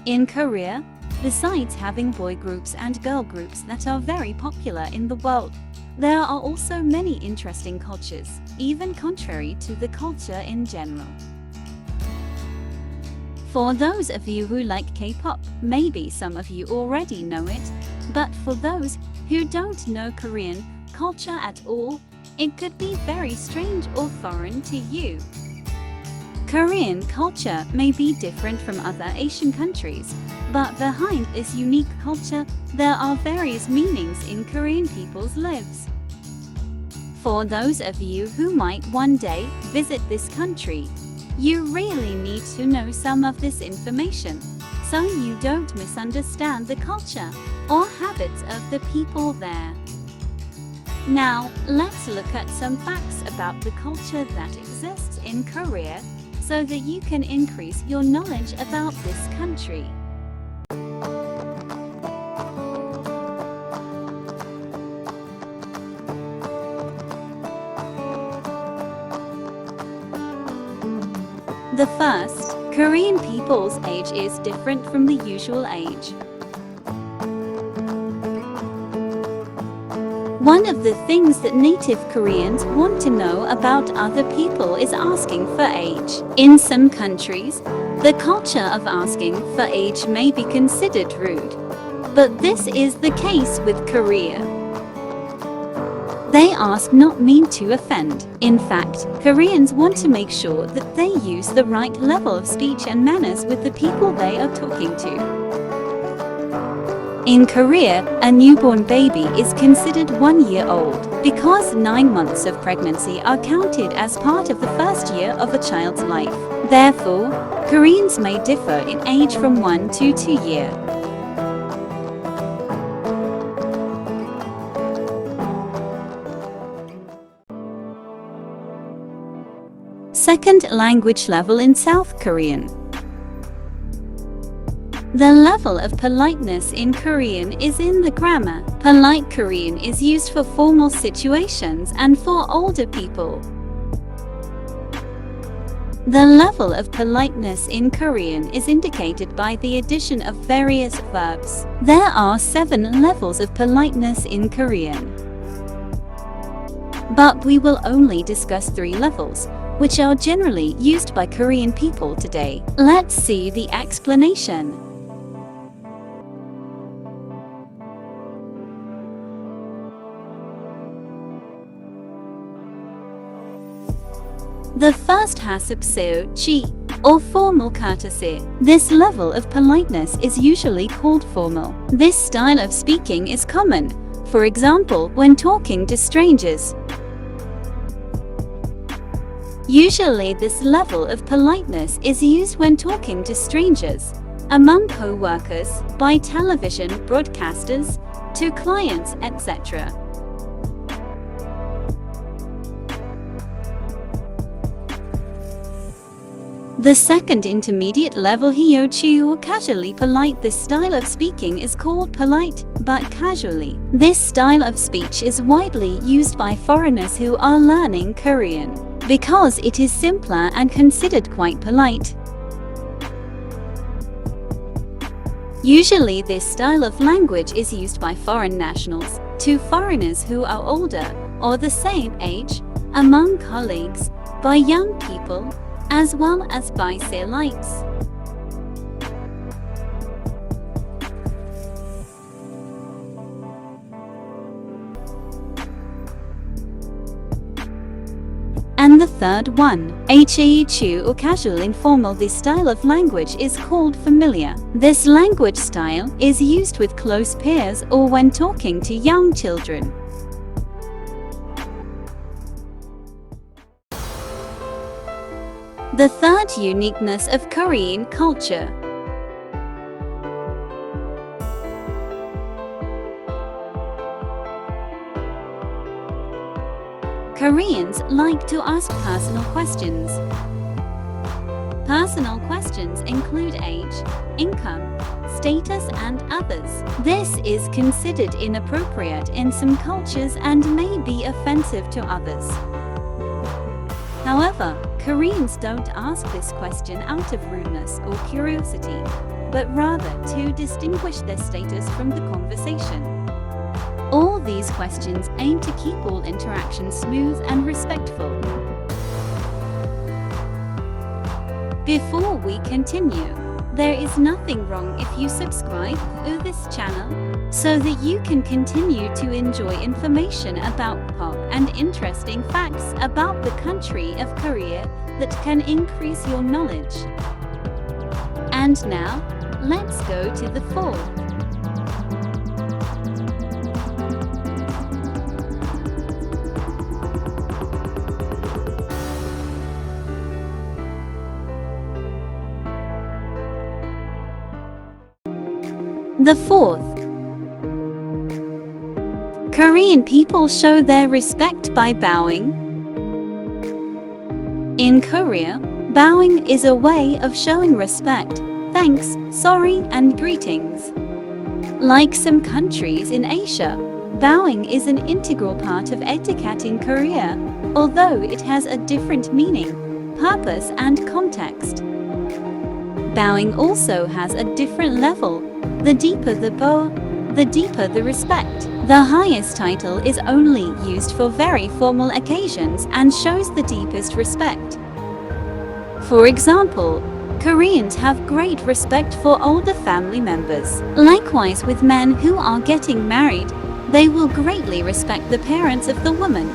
In Korea, besides having boy groups and girl groups that are very popular in the world, there are also many interesting cultures, even contrary to the culture in general. For those of you who like K-pop, maybe some of you already know it, but for those who don't know Korean culture at all, it could be very strange or foreign to you. Korean culture may be different from other Asian countries, but behind this unique culture, there are various meanings in Korean people's lives. For those of you who might one day visit this country, you really need to know some of this information, so you don't misunderstand the culture or habits of the people there. Now, let's look at some facts about the culture that exists in Korea, so that you can increase your knowledge about this country. The first, Korean people's age is different from the usual age. One of the things that native Koreans want to know about other people is asking for age. In some countries, the culture of asking for age may be considered rude, but this is the case with Korea. They ask not mean to offend. In fact, Koreans want to make sure that they use the right level of speech and manners with the people they are talking to. In Korea, a newborn baby is considered 1 year old because 9 months of pregnancy are counted as part of the first year of a child's life. Therefore, Koreans may differ in age from 1 to 2 years. Second language level in South Korean. The level of politeness in Korean is in the grammar. Polite Korean is used for formal situations and for older people. The level of politeness in Korean is indicated by the addition of various verbs. There are 7 levels of politeness in Korean, but we will only discuss 3 levels, which are generally used by Korean people today. Let's see the explanation. The first has chi, or formal courtesy. This level of politeness is usually called formal. This style of speaking is common, for example, when talking to strangers. Usually this level of politeness is used when talking to strangers, among co-workers, by television broadcasters, to clients, etc. The second intermediate level hyochi, or casually polite. This style of speaking is called polite, but casually. This style of speech is widely used by foreigners who are learning Korean, because it is simpler and considered quite polite. Usually this style of language is used by foreign nationals to foreigners who are older or the same age, among colleagues, by young people, as well as by selites. And the third one, HAECHU, or casual informal. This style of language is called familiar. This language style is used with close peers or when talking to young children. The third uniqueness of Korean culture. Koreans like to ask personal questions. Personal questions include age, income, status, and others. This is considered inappropriate in some cultures and may be offensive to others. However, Koreans don't ask this question out of rudeness or curiosity. but rather to distinguish their status from the conversation. All these questions aim to keep all interactions smooth and respectful. Before we continue, there is nothing wrong if you subscribe to this channel so that you can continue to enjoy information about pop and interesting facts about the country of Korea that can increase your knowledge. And now, let's go to the fourth. The fourth. Korean people show their respect by bowing. In Korea, bowing is a way of showing respect, thanks, sorry, and greetings. Like some countries in Asia, bowing is an integral part of etiquette in Korea, although it has a different meaning, purpose, and context. Bowing also has a different level. The deeper the bow, the deeper the respect. The highest title is only used for very formal occasions and shows the deepest respect. For example, Koreans have great respect for older family members. Likewise, with men who are getting married, they will greatly respect the parents of the woman.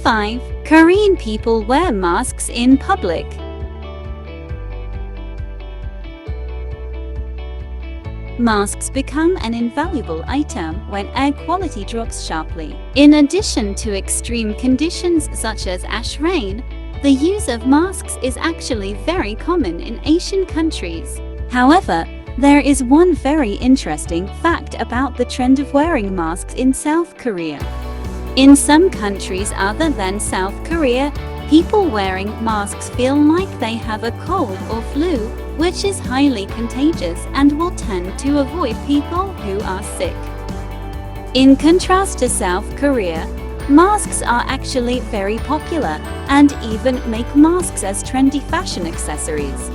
Five. Korean people wear masks in public. Masks become an invaluable item when air quality drops sharply. In addition to extreme conditions such as ash rain, the use of masks is actually very common in Asian countries. However, there is one very interesting fact about the trend of wearing masks in South Korea. In some countries other than South Korea, people wearing masks feel like they have a cold or flu, which is highly contagious and will tend to avoid people who are sick. In contrast to South Korea, masks are actually very popular and even make masks as trendy fashion accessories.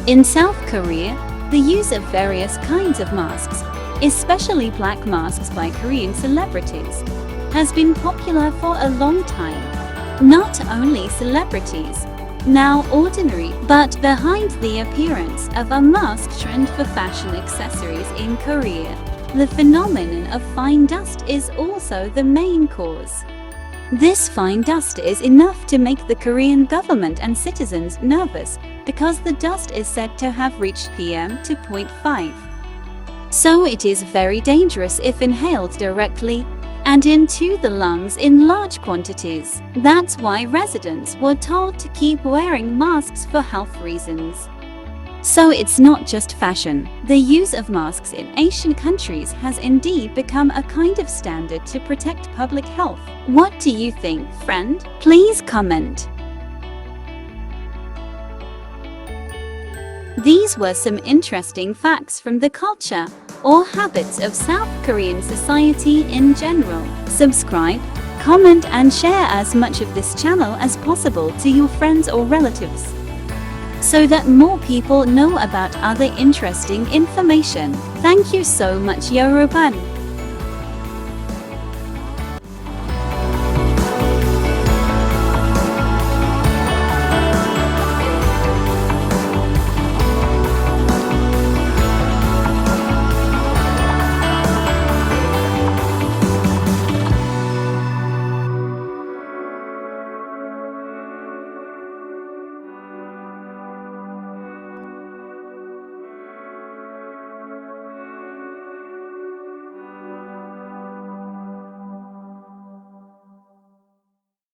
In South Korea, the use of various kinds of masks, especially black masks by Korean celebrities, has been popular for a long time. Not only celebrities, now ordinary, but behind the appearance of a mask trend for fashion accessories in Korea, the phenomenon of fine dust is also the main cause. This fine dust is enough to make the Korean government and citizens nervous because the dust is said to have reached PM 2.5. So it is very dangerous if inhaled directly and into the lungs in large quantities. That's why residents were told to keep wearing masks for health reasons. So it's not just fashion. The use of masks in Asian countries has indeed become a kind of standard to protect public health. What do you think, friend? Please comment. These were some interesting facts from the culture or habits of South Korean society in general. Subscribe, comment, and share as much of this channel as possible to your friends or relatives, so that more people know about other interesting information. Thank you so much, Yoruban.